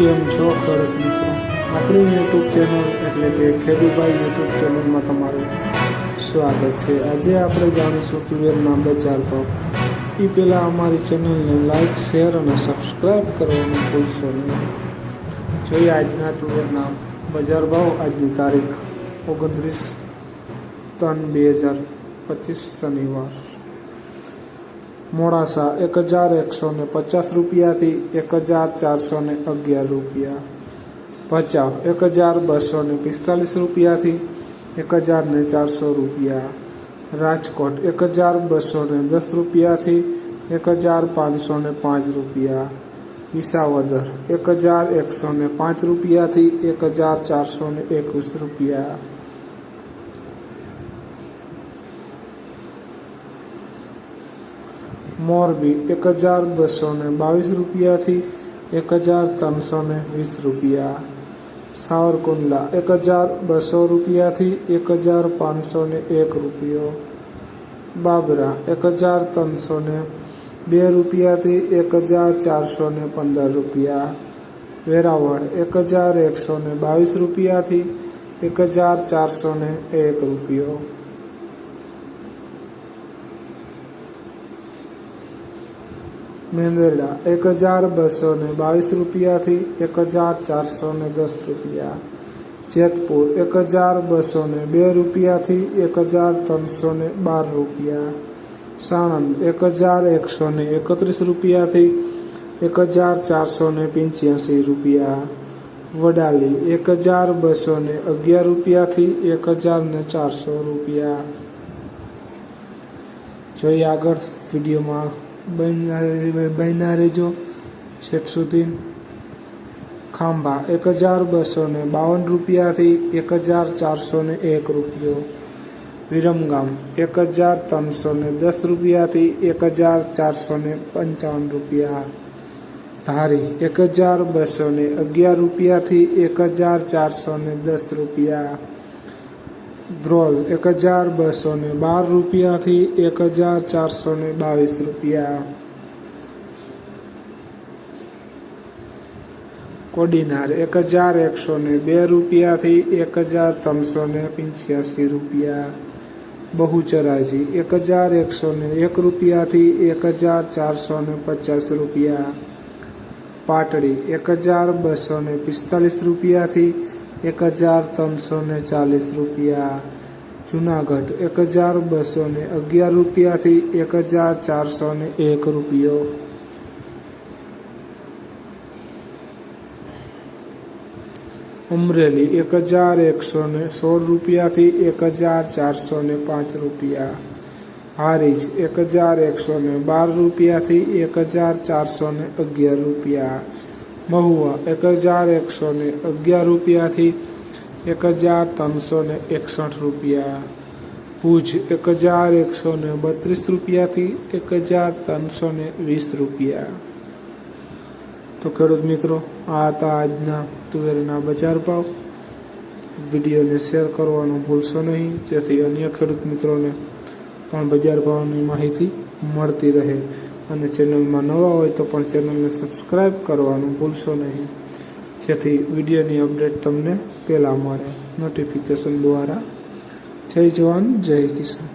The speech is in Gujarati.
કેમ છો ખેડૂત મિત્રો? આપણી યુટ્યુબ ચેનલ એટલે કે ખેડૂભાઈ યુટ્યુબ ચેનલમાં તમારું સ્વાગત છે. આજે આપણે જાણીશું તુવેરના બજાર ભાવ. એ પહેલાં અમારી ચેનલને લાઇક, શેર અને સબસ્ક્રાઈબ કરવાનું ભૂલશો નહીં. જોઈએ આજના તુવેરના બજાર ભાવ. આજની તારીખ 29/3/2025 શનિવાર. મોડાસા 1150 રૂપિયાથી 1411 રૂપિયા. ભચાઉ 1245 રૂપિયાથી 1004 રૂપિયા. રાજકોટ 1210 રૂપિયાથી 1505 રૂપિયા. વિસાવદર 1105 રૂપિયાથી 1421 રૂપિયા. મોરબી 1222 રૂપિયાથી 1320 રૂપિયા. સાવરકુંડલા 1200 રૂપિયાથી 1501 રૂપિયો. બાબરા 1302 રૂપિયાથી 1415 રૂપિયા. વેરાવળ 1122 રૂપિયાથી 1401 રૂપિયો. મેંદરડા 1222 રૂપિયાથી 1410 રૂપિયા. જેતપુર 1202 રૂપિયાથી 1312 રૂપિયા. સાણંદ 1131 રૂપિયાથી 1485 રૂપિયા. વડાલી 1211 રૂપિયાથી 1400 રૂપિયા. જોઈએ આગળ વિડીયોમાં બન્યા રહેજો છેક સુધી. ખાંભા 1252 રૂપિયાથી 1401 રૂપિયો. વિરમગામ 1310 રૂપિયાથી 1455 રૂપિયા. ધારી 1211 રૂપિયાથી 1410 રૂપિયા. ધ્રોલ 1212 રૂપિયાથી 1422 રૂપિયા. કોડીનાર 1102 રૂપિયાથી 1385 રૂપિયા. બહુચરાજી 1101 રૂપિયાથી 1450 રૂપિયા. પાટડી 1245 રૂપિયાથી 1340 રૂપિયા. જુનાગઢ 1211 રૂપિયાથી 1401 રૂપિયો. અમરેલી 1116 રૂપિયાથી 1405 રૂપિયા. હારીજ 1112 રૂપિયાથી 1411 રૂપિયા. મહુવા 1111 રૂપિયાથી 1361 રૂપિયા. ભુજ 1132 રૂપિયાથી 1320 રૂપિયા. તો ખેડૂત મિત્રો, આ હતા આજના તુવેરના બજાર ભાવ. વિડીયોને શેર કરવાનું ભૂલશો નહીં, જેથી અન્ય ખેડૂત મિત્રોને પણ બજાર ભાવની માહિતી મળતી રહે. અને ચેનલમાં નવા હોય તો પણ ચેનલને સબસ્ક્રાઈબ કરવાનું ભૂલશો નહીં, જેથી વિડીયોની અપડેટ તમને પહેલાં મળે નોટિફિકેશન દ્વારા. જય જવાન, જય કિસાન.